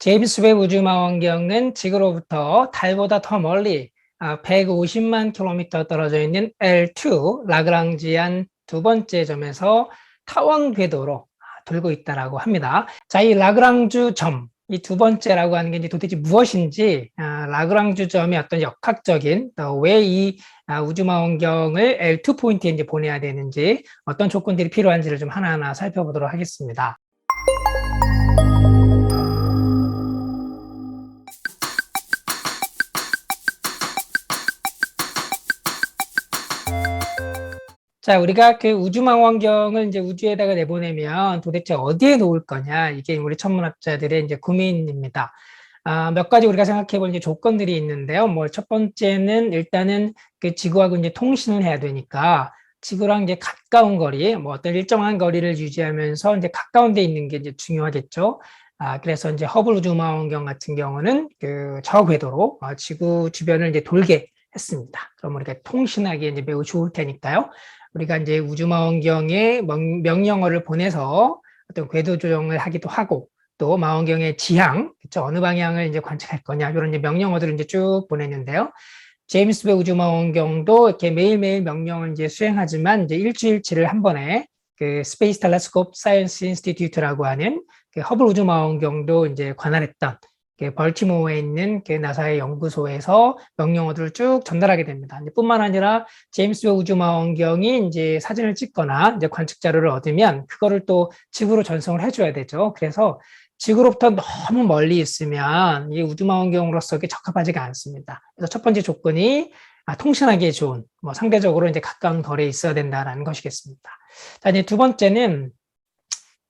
제임스 웹 우주망원경은 지구로부터 달보다 더 멀리 150만 킬로미터 떨어져 있는 L2 라그랑지안 두 번째 점에서 타원 궤도로 돌고 있다라고 합니다. 자, 이 라그랑주 점, 이 두 번째라고 하는 게 이제 도대체 무엇인지, 라그랑주 점이 어떤 역학적인 왜 이 우주망원경을 L2 포인트에 이제 보내야 되는지, 어떤 조건들이 필요한지를 좀 하나하나 살펴보도록 하겠습니다. 자, 우리가 그 우주망원경을 이제 우주에다가 내보내면 도대체 어디에 놓을 거냐, 이게 우리 천문학자들의 이제 고민입니다. 몇 가지 우리가 생각해 볼 조건들이 있는데요. 첫 번째는 일단은 그 지구하고 이제 통신을 해야 되니까 지구랑 이제 가까운 거리, 어떤 일정한 거리를 유지하면서 이제 가까운 데 있는 게 이제 중요하겠죠. 그래서 이제 허블 우주망원경 같은 경우는 그 저궤도로 지구 주변을 이제 돌게 했습니다. 그럼 우리가 통신하기에 이제 매우 좋을 테니까요. 우리가 이제 우주망원경에 명령어를 보내서 어떤 궤도 조정을 하기도 하고, 또 망원경의 지향, 그렇죠? 어느 방향을 이제 관측할 거냐, 이런 이제 명령어들을 이제 쭉 보냈는데요. 제임스 웹 우주망원경도 이렇게 매일매일 명령을 이제 수행하지만 이제 일주일치를 한 번에 그 스페이스 텔레스코프 사이언스 인스티튜트라고 하는 그 허블 우주망원경도 이제 관할했던 벌티모어에 있는 그 나사의 연구소에서 명령어들을 쭉 전달하게 됩니다. 뿐만 아니라 제임스 웹 우주망원경이 이제 사진을 찍거나 이제 관측 자료를 얻으면 그거를 또 지구로 전송을 해줘야 되죠. 그래서 지구로부터 너무 멀리 있으면 이 우주망원경으로서 적합하지가 않습니다. 그래서 첫 번째 조건이 통신하기에 좋은, 상대적으로 이제 가까운 거리에 있어야 된다라는 것이겠습니다. 자, 이제 두 번째는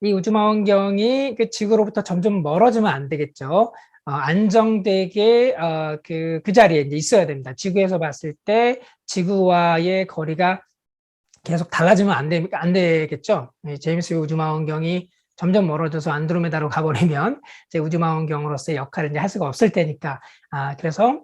이 우주망원경이 그 지구로부터 점점 멀어지면 안 되겠죠. 안정되게 그 자리에 이제 있어야 됩니다. 지구에서 봤을 때 지구와의 거리가 계속 달라지면 안 되겠죠. 제임스 우주망원경이 점점 멀어져서 안드로메다로 가버리면 이제 우주망원경으로서의 역할을 이제 할 수가 없을 테니까, 그래서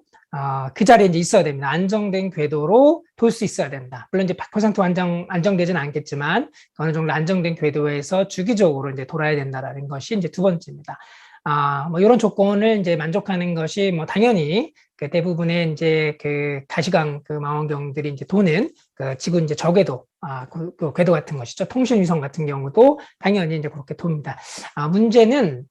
그 자리에 이제 있어야 됩니다. 안정된 궤도로 돌 수 있어야 된다. 물론 이제 100% 안정되지는 않겠지만 어느 정도 안정된 궤도에서 주기적으로 이제 돌아야 된다라는 것이 이제 두 번째입니다. 이런 조건을 이제 만족하는 것이 당연히 그 대부분의 이제 그 가시광 그 망원경들이 이제 도는 그 지구 이제 저궤도, 그 궤도 같은 것이죠. 통신위성 같은 경우도 당연히 이제 그렇게 돕니다. 문제는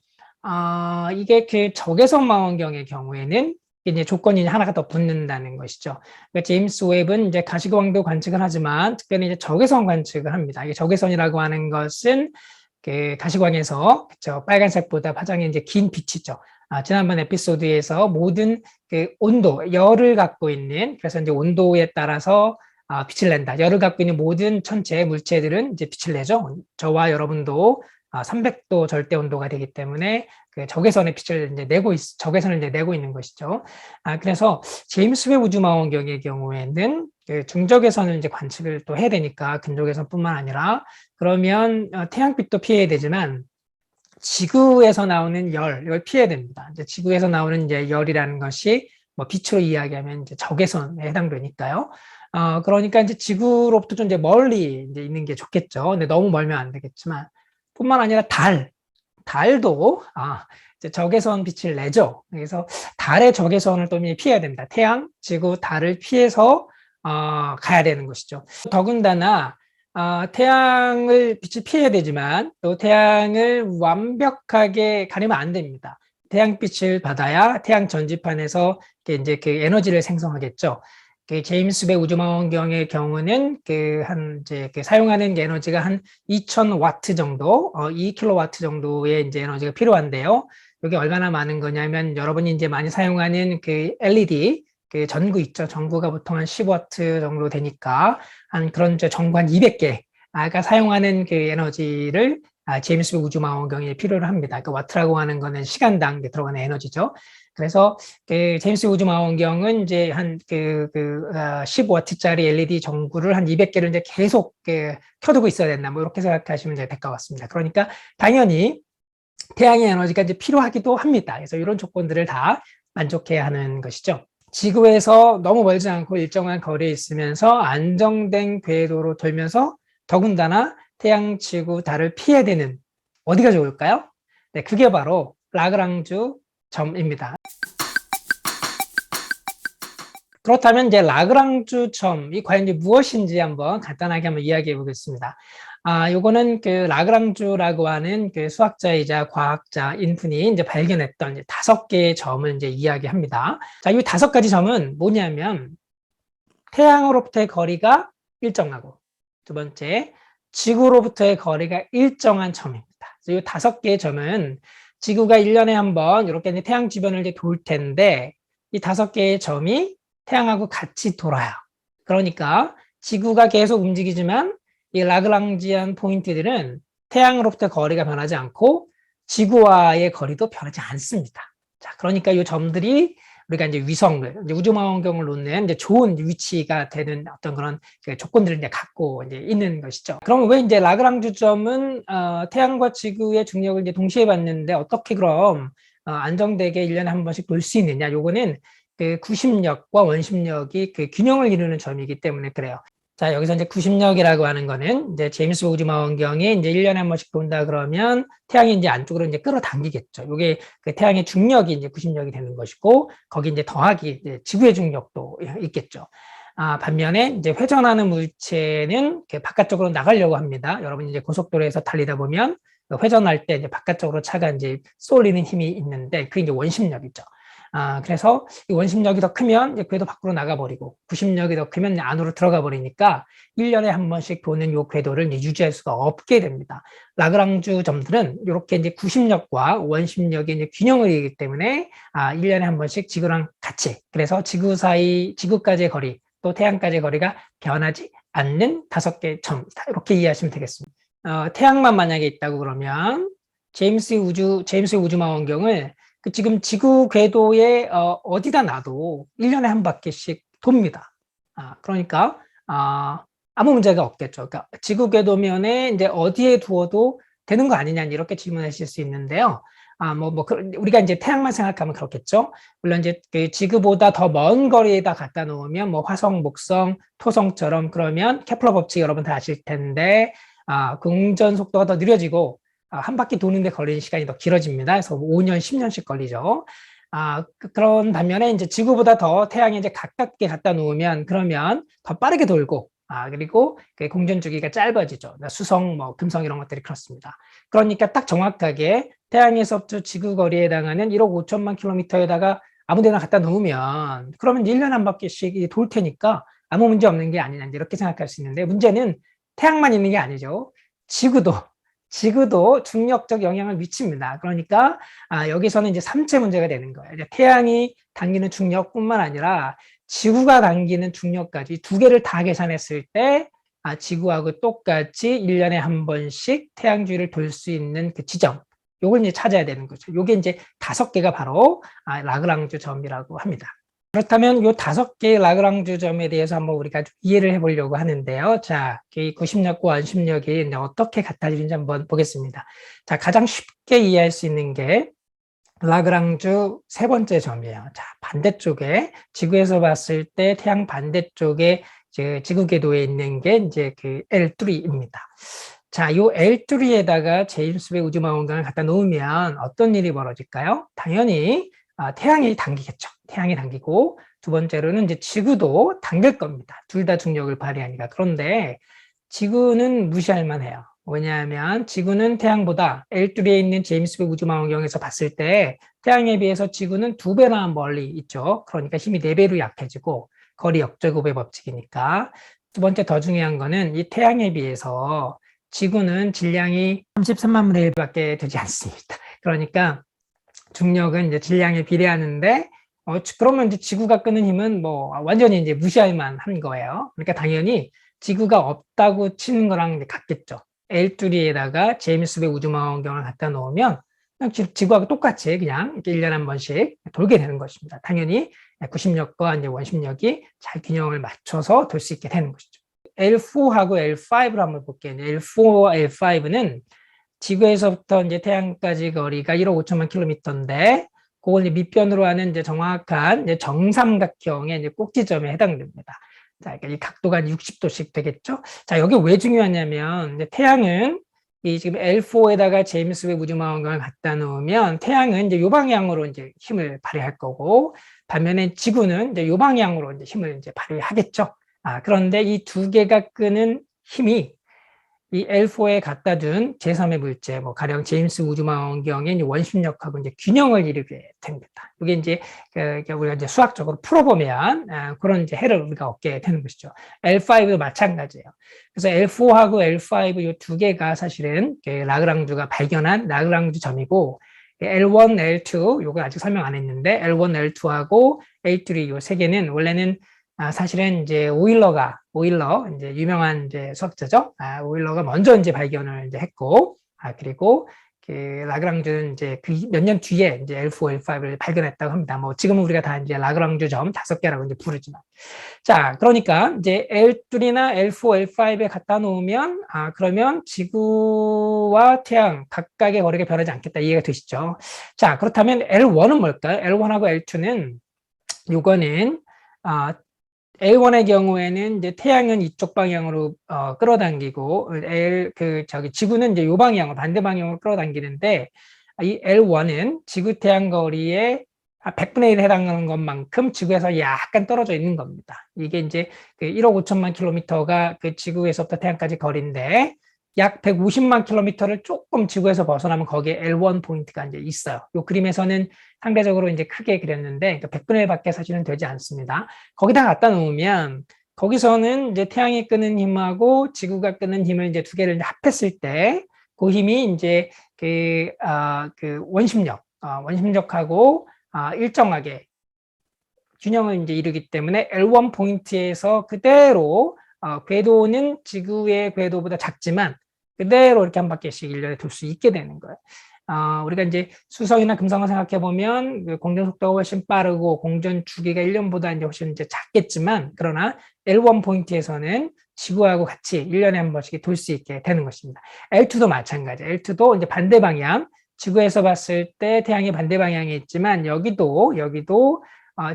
이게 그 적외선 망원경의 경우에는 이제 조건이 하나가 더 붙는다는 것이죠. 그러니까 제임스 웹은 이제 가시광도 관측을 하지만 특별히 이제 적외선 관측을 합니다. 이게 적외선이라고 하는 것은 그 가시광에서, 그쵸, 빨간색보다 파장이 이제 긴 빛이죠. 지난번 에피소드에서 모든 그 온도, 열을 갖고 있는, 그래서 이제 온도에 따라서 빛을 낸다. 열을 갖고 있는 모든 천체 물체들은 이제 빛을 내죠. 저와 여러분도 300도 절대 온도가 되기 때문에 그 적외선의 빛을 이제 적외선을 이제 내고 있는 것이죠. 그래서 제임스 웹 우주망원경의 경우에는 그 중적외선을 이제 관측을 또 해야 되니까, 근적외선뿐만 아니라, 그러면 태양빛도 피해야 되지만 지구에서 나오는 이걸 피해야 됩니다. 이제 지구에서 나오는 이제 열이라는 것이 빛으로 이야기하면 이제 적외선에 해당되니까요. 그러니까 이제 지구로부터 좀 이제 멀리 이제 있는 게 좋겠죠. 근데 너무 멀면 안 되겠지만, 뿐만 아니라 달도 이제 적외선 빛을 내죠. 그래서 달의 적외선을 또 피해야 됩니다. 태양, 지구, 달을 피해서 가야 되는 것이죠. 더군다나 태양을 빛을 피해야 되지만 또 태양을 완벽하게 가리면 안 됩니다. 태양빛을 받아야 태양 전지판에서 이제 그 에너지를 생성하겠죠. 그 제임스 웹 우주망원경의 경우는 이제 사용하는 에너지가 한 2000와트 정도, 2kW 정도의 이제 에너지가 필요한데요. 이게 얼마나 많은 거냐면, 여러분이 이제 많이 사용하는 그 LED 그 전구 있죠. 전구가 보통 한 10와트 정도 되니까 그런 전구 한 200개가 사용하는 그 에너지를 제임스 웹 우주망원경에 필요로 합니다. 그 와트라고 하는 거는 시간당 들어가는 에너지죠. 그래서 그 제임스 우주망원경은 이제 한 15와트짜리 LED 전구를 한 200개를 이제 계속 켜두고 있어야 된다. 이렇게 생각하시면 될 것 같습니다. 그러니까 당연히 태양의 에너지가 이제 필요하기도 합니다. 그래서 이런 조건들을 다 만족해야 하는 것이죠. 지구에서 너무 멀지 않고 일정한 거리에 있으면서 안정된 궤도로 돌면서 더군다나 태양, 지구, 달을 피해야 되는 어디가 좋을까요? 네, 그게 바로 라그랑주 점입니다. 그렇다면 이제 라그랑주 점이 과연 이제 무엇인지 한번 간단하게 한번 이야기해 보겠습니다. 요거는 그 라그랑주라고 하는 그 수학자이자 과학자인 분이 이제 발견했던 이제 5개의 점을 이제 이야기합니다. 자, 이 5가지 점은 뭐냐면 태양으로부터의 거리가 일정하고, 두 번째, 지구로부터의 거리가 일정한 점입니다. 이 5개의 점은 지구가 1년에 한 번 이렇게 이제 태양 주변을 이제 돌 텐데, 이 5개의 점이 태양하고 같이 돌아요. 그러니까 지구가 계속 움직이지만 이 라그랑지안 포인트들은 태양으로부터 거리가 변하지 않고 지구와의 거리도 변하지 않습니다. 자, 그러니까 이 점들이 우리가 이제 위성을, 이제 우주망원경을 놓는 이제 좋은 위치가 되는 어떤 그런 조건들을 이제 갖고 이제 있는 것이죠. 그러면 왜 이제 라그랑주 점은 태양과 지구의 중력을 이제 동시에 받는데 어떻게 그럼 안정되게 1년에 한 번씩 돌 수 있느냐? 요거는 그 구심력과 원심력이 그 균형을 이루는 점이기 때문에 그래요. 자, 여기서 이제 구심력이라고 하는 거는 이제 제임스 웹 우주망원경이 이제 1년에 한 번씩 돈다 그러면 태양이 이제 안쪽으로 이제 끌어당기겠죠. 이게 그 태양의 중력이 이제 구심력이 되는 것이고, 거기 이제 더하기 이제 지구의 중력도 있겠죠. 반면에 이제 회전하는 물체는 바깥쪽으로 나가려고 합니다. 여러분 이제 고속도로에서 달리다 보면 회전할 때 이제 바깥쪽으로 차가 이제 쏠리는 힘이 있는데 그게 이제 원심력이죠. 그래서 이 원심력이 더 크면 이제 궤도 밖으로 나가버리고, 구심력이 더 크면 안으로 들어가 버리니까 1년에 한 번씩 도는 이 궤도를 이제 유지할 수가 없게 됩니다. 라그랑주 점들은 이렇게 이제 구심력과 원심력의 이제 균형을 이루기 때문에 1년에 한 번씩 지구랑 같이, 그래서 지구까지의 거리, 또 태양까지의 거리가 변하지 않는 5개의 점이다. 이렇게 이해하시면 되겠습니다. 태양만 만약에 있다고 그러면 제임스 우주망원경을 지금 지구 궤도에 어디다 놔도 1년에 한 바퀴씩 돕니다. 그러니까 아무 문제가 없겠죠. 그러니까 지구 궤도면에 이제 어디에 두어도 되는 거 아니냐 이렇게 질문하실 수 있는데요. 우리가 이제 태양만 생각하면 그렇겠죠. 물론 이제 그 지구보다 더 먼 거리에다 갖다 놓으면 뭐 화성, 목성, 토성처럼, 그러면 케플러 법칙 여러분 다 아실 텐데 공전 속도가 더 느려지고 한 바퀴 도는데 걸리는 시간이 더 길어집니다. 그래서 5년, 10년씩 걸리죠. 그런 반면에 이제 지구보다 더 태양에 이제 가깝게 갖다 놓으면 그러면 더 빠르게 돌고, 그리고 공전 주기가 짧아지죠. 수성, 금성 이런 것들이 그렇습니다. 그러니까 딱 정확하게 태양에서부터 지구 거리에 해당하는 1억 5천만 킬로미터에다가 아무데나 갖다 놓으면 그러면 1년에 한 바퀴씩 돌 테니까 아무 문제 없는 게 아니냐 이렇게 생각할 수 있는데, 문제는 태양만 있는 게 아니죠. 지구도 중력적 영향을 미칩니다. 그러니까 여기서는 이제 3체 문제가 되는 거예요. 이제 태양이 당기는 중력뿐만 아니라 지구가 당기는 중력까지 2개를 다 계산했을 때 지구하고 똑같이 1년에 한 번씩 태양 주위를 돌 수 있는 그 지점, 요걸 이제 찾아야 되는 거죠. 요게 이제 5개가 바로 라그랑주 점이라고 합니다. 그렇다면 이 5개의 라그랑주 점에 대해서 한번 우리가 좀 이해를 해보려고 하는데요. 자, 이 구심력과 원심력이 어떻게 같아지는지 한번 보겠습니다. 자, 가장 쉽게 이해할 수 있는 게 라그랑주 3번째 점이에요. 자, 반대쪽에 지구에서 봤을 때 태양 반대쪽에 지구 궤도에 있는 게 이제 그 L3입니다. 자, 이 L3에다가 제임스 웹 우주망원경을 갖다 놓으면 어떤 일이 벌어질까요? 당연히 태양이 당기겠죠. 태양이 당기고, 두 번째로는 이제 지구도 당길 겁니다. 둘 다 중력을 발휘하니까. 그런데 지구는 무시할 만해요. 왜냐하면 지구는 태양보다 L3에 있는 제임스 웹 우주망원경에서 봤을 때 태양에 비해서 지구는 2배나 멀리 있죠. 그러니까 힘이 4배로 약해지고, 거리 역제곱의 법칙이니까. 두 번째 더 중요한 거는 이 태양에 비해서 지구는 질량이 33만 분의 1밖에 되지 않습니다. 그러니까 중력은 이제 질량에 비례하는데, 그러면 이제 지구가 끄는 힘은 완전히 이제 무시할 만한 거예요. 그러니까 당연히 지구가 없다고 치는 거랑 같겠죠. L3에다가 제임스 웹 우주망원경을 갖다 놓으면 그냥 지구하고 똑같이 그냥 이렇게 1년에 한 번씩 돌게 되는 것입니다. 당연히 구심력과 이제 원심력이 잘 균형을 맞춰서 돌 수 있게 되는 것이죠. L4하고 L5를 한번 볼게요. L4와 L5는 지구에서부터 이제 태양까지 거리가 1억 5천만 킬로미터인데, 그걸 이제 밑변으로 하는 이제 정확한 이제 정삼각형의 이제 꼭지점에 해당됩니다. 자, 그러니까 이 각도가 60도씩 되겠죠. 자, 여기 왜 중요하냐면, 이제 태양은 이 지금 L4에다가 제임스 웹 우주망원경을 갖다 놓으면 태양은 이제 요 방향으로 이제 힘을 발휘할 거고, 반면에 지구는 이제 요 방향으로 이제 힘을 이제 발휘하겠죠. 그런데 이 두 개가 끄는 힘이 이 L4에 갖다 둔 제3의 물체, 뭐 가령 제임스 우주망원경의 원심력하고 이제 균형을 이루게 됩니다. 이게 이제 우리가 이제 수학적으로 풀어보면 그런 이제 해를 우리가 얻게 되는 것이죠. L5도 마찬가지예요. 그래서 L4하고 L5 이 두 개가 사실은 라그랑주가 발견한 라그랑주 점이고, L1, L2 요거 아직 설명 안 했는데 L1, L2하고 A3 요 세 개는 원래는 사실은 이제 오일러 이제 유명한 이제 수학자죠. 오일러가 먼저 이제 발견을 이제 했고, 그리고 그 라그랑주는 이제 그 몇 년 뒤에 이제 L4, L5를 발견했다고 합니다. 뭐 지금은 우리가 다 이제 라그랑주 점 5개라고 이제 부르지만, 자, 그러니까 이제 L3나 L4, L5에 갖다 놓으면 그러면 지구와 태양 각각의 거리가 변하지 않겠다, 이해가 되시죠? 자, 그렇다면 L1은 뭘까요? L1하고 L2는 요거는 L1의 경우에는 이제 태양은 이쪽 방향으로 끌어당기고 지구는 이제 요 방향으로 반대 방향으로 끌어당기는데, 이 L1은 지구 태양 거리의 100분의 1에 해당하는 것만큼 지구에서 약간 떨어져 있는 겁니다. 이게 이제 그 1억 5천만 킬로미터가 그 지구에서부터 태양까지 거리인데, 약 150만 킬로미터를 조금 지구에서 벗어나면 거기에 L1 포인트가 이제 있어요. 이 그림에서는 상대적으로 이제 크게 그렸는데, 그러니까 100분의 1밖에 사실은 되지 않습니다. 거기다 갖다 놓으면, 거기서는 이제 태양이 끄는 힘하고 지구가 끄는 힘을 이제 두 개를 이제 합했을 때, 그 힘이 이제 그 원심력하고 일정하게 균형을 이제 이루기 때문에 L1 포인트에서 그대로 궤도는 지구의 궤도보다 작지만 그대로 이렇게 한 바퀴씩 1년에 돌 수 있게 되는 거예요. 우리가 이제 수성이나 금성을 생각해 보면 공전 속도가 훨씬 빠르고 공전 주기가 1년보다 이제 훨씬 이제 작겠지만, 그러나 L1 포인트에서는 지구하고 같이 1년에 한 번씩 돌 수 있게 되는 것입니다. L2도 마찬가지. L2도 이제 반대 방향, 지구에서 봤을 때 태양이 반대 방향에 있지만 여기도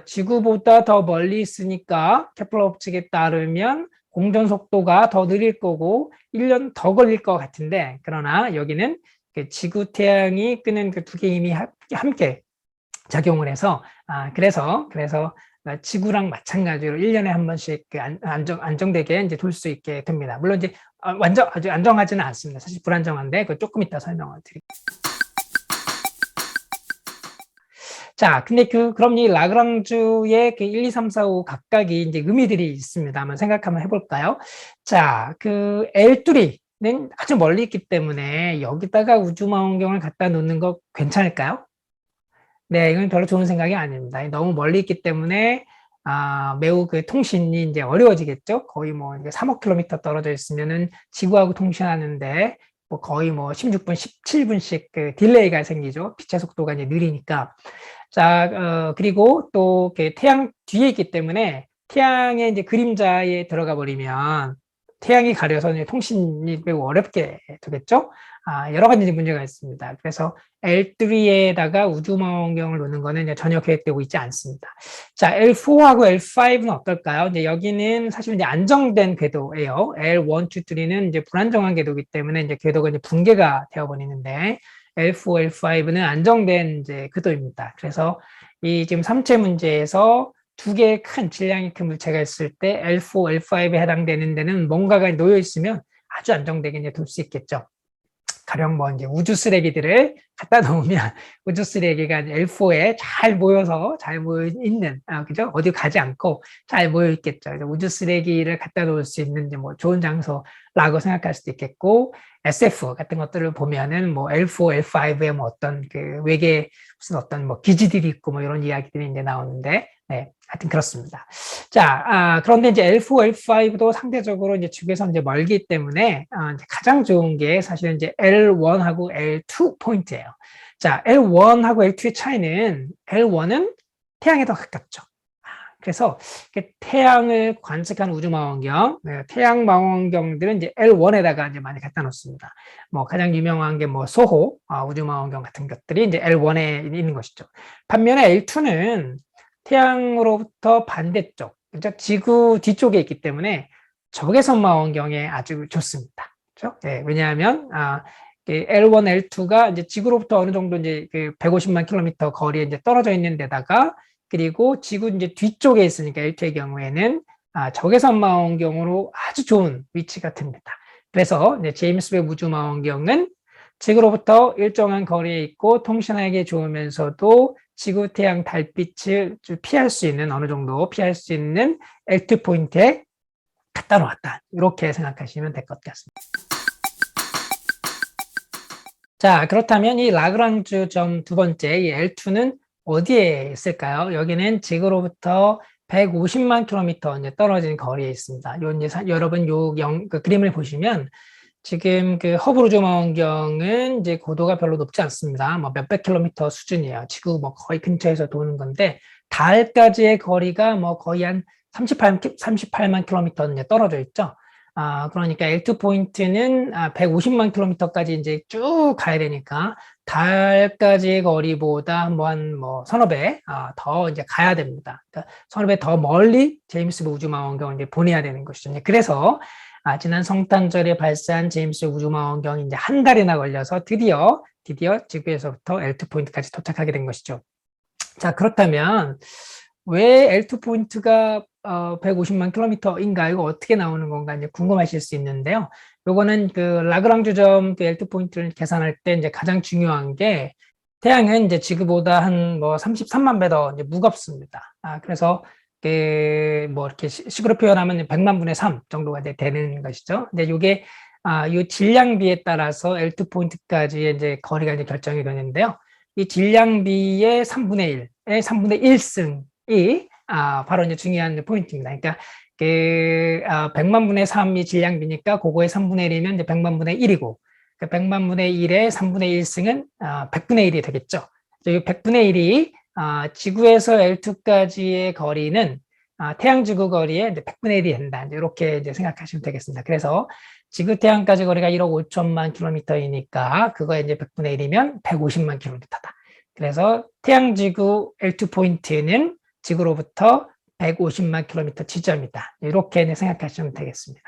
지구보다 더 멀리 있으니까 케플러 법칙에 따르면 공전 속도가 더 느릴 거고 1년 더 걸릴 것 같은데, 그러나 여기는 지구 태양이 끄는 그 두 개의 힘이 함께 작용을 해서 그래서 지구랑 마찬가지로 1년에 한 번씩 안정되게 이제 돌 수 있게 됩니다. 물론 이제 아주 안정하지는 않습니다. 사실 불안정한데 그 조금 이따 설명을 드릴게요. 자, 근데 그럼 이 라그랑주의 그 1, 2, 3, 4, 5 각각이 이제 의미들이 있습니다. 한번 생각 한번 해볼까요? 자, 그 L3는 아주 멀리 있기 때문에 여기다가 우주망원경을 갖다 놓는 거 괜찮을까요? 네, 이건 별로 좋은 생각이 아닙니다. 너무 멀리 있기 때문에 매우 그 통신이 이제 어려워지겠죠. 거의 뭐 이제 3억 킬로미터 떨어져 있으면은 지구하고 통신하는데 뭐 거의 뭐 16분, 17분씩 그 딜레이가 생기죠. 빛의 속도가 이제 느리니까. 자, 그리고 또 태양 뒤에 있기 때문에 태양의 이제 그림자에 들어가 버리면 태양이 가려서 이제 통신이 매우 어렵게 되겠죠. 여러 가지 문제가 있습니다. 그래서 L3에다가 우주망원경을 놓는 거는 이제 전혀 계획되고 있지 않습니다. 자, L4하고 L5는 어떨까요? 이제 여기는 사실 이제 안정된 궤도예요. L1, 2, 3는 이제 불안정한 궤도이기 때문에 이제 궤도가 이제 붕괴가 되어버리는데, L4, L5는 안정된 이제 궤도입니다. 그래서 이 지금 3체 문제에서 두 개의 큰 질량이 큰 물체가 있을 때 L4, L5에 해당되는 데는 뭔가가 놓여 있으면 아주 안정되게 이제 돌 수 있겠죠. 가령 뭐 이제 우주 쓰레기들을 갖다 놓으면 우주 쓰레기가 L4에 잘 모여 있는, 그죠? 어디 가지 않고 잘 모여 있겠죠. 우주 쓰레기를 갖다 놓을 수 있는 이제 뭐 좋은 장소라고 생각할 수도 있겠고, SF 같은 것들을 보면은 뭐 L4, L5에 뭐 어떤 그 외계 무슨 어떤 뭐 기지들이 있고 뭐 이런 이야기들이 이제 나오는데, 네, 하여튼 그렇습니다. 자, 그런데 이제 L4, L5도 상대적으로 이제 지구에서 이제 멀기 때문에 이제 가장 좋은 게 사실은 이제 L1하고 L2 포인트예요. 자, L1하고 L2의 차이는 L1은 태양에 더 가깝죠. 그래서 태양을 관측한 우주망원경, 태양 망원경들은 이제 L1에다가 이제 많이 갖다 놓습니다. 뭐 가장 유명한 게 뭐 소호 우주망원경 같은 것들이 이제 L1에 있는 것이죠. 반면에 L2는 태양으로부터 반대쪽, 그러니까 지구 뒤쪽에 있기 때문에 적외선 망원경에 아주 좋습니다. 되겠죠. 예, 왜냐하면, L1, L2가 이제 지구로부터 어느 정도 이제 그 150만 킬로미터 거리에 이제 떨어져 있는 데다가, 그리고 지구 이제 뒤쪽에 있으니까 L2의 경우에는 적외선망원경으로 아주 좋은 위치가 됩니다. 그래서 이제 제임스 웹 우주망원경은 지구로부터 일정한 거리에 있고 통신하기 좋으면서도 지구, 태양, 달빛을 피할 수 있는 어느 정도 피할 수 있는 L2 포인트에 갖다 놓았다. 이렇게 생각하시면 될 것 같습니다. 자, 그렇다면 이 라그랑주 점 두 번째, 이 L2는 어디에 있을까요? 여기는 지구로부터 150만 킬로미터 이제 떨어진 거리에 있습니다. 요 이제 여러분 그 그림을 보시면 지금 그 허블 우주망원경은 이제 고도가 별로 높지 않습니다. 뭐 몇백 킬로미터 수준이에요. 지구 뭐 거의 근처에서 도는 건데 달까지의 거리가 뭐 거의 한 38만 킬로미터 이제 떨어져 있죠. 그러니까 L2 포인트는 150만 킬로미터까지 이제 쭉 가야 되니까 달까지의 거리보다 뭐 서너 배 더 이제 가야 됩니다. 그러니까 서너 배 더 멀리 제임스 웹 우주망원경을 이제 보내야 되는 것이죠. 그래서 지난 성탄절에 발사한 제임스 웹 우주망원경이 이제 한 달이나 걸려서 드디어 지구에서부터 L2 포인트까지 도착하게 된 것이죠. 자, 그렇다면 왜 L2 포인트가 150만 킬로미터인가, 이거 어떻게 나오는 건가 이제 궁금하실 수 있는데요. 요거는 그 라그랑주 점 그 L2 포인트를 계산할 때 이제 가장 중요한 게 태양은 이제 지구보다 한 뭐 33만 배 더 이제 무겁습니다. 그래서 뭐 이렇게 식으로 표현하면 100만 분의 3 정도가 되는 것이죠. 근데 요게 이 질량비에 따라서 L2 포인트까지의 이제 거리가 이제 결정이 되는데요. 이 질량비의 3분의 1의 3분의 1승이 바로 이제 중요한 포인트입니다. 그러니까 그 100만 분의 3이 질량비니까 그거의 3분의 1이면 이제 100만 분의 1이고, 그 100만 분의 1의 3분의 1승은 100분의 1이 되겠죠. 이 100분의 1이 지구에서 L2까지의 거리는 태양지구 거리의 이제 100분의 1이 된다. 이렇게 이제 생각하시면 되겠습니다. 그래서 지구 태양까지 거리가 1억 5천만 킬로미터이니까 그거에 이제 100분의 1이면 150만 킬로미터다. 그래서 태양지구 L2 포인트는 지구로부터 150만 킬로미터 지점이다. 이렇게 생각하시면 되겠습니다.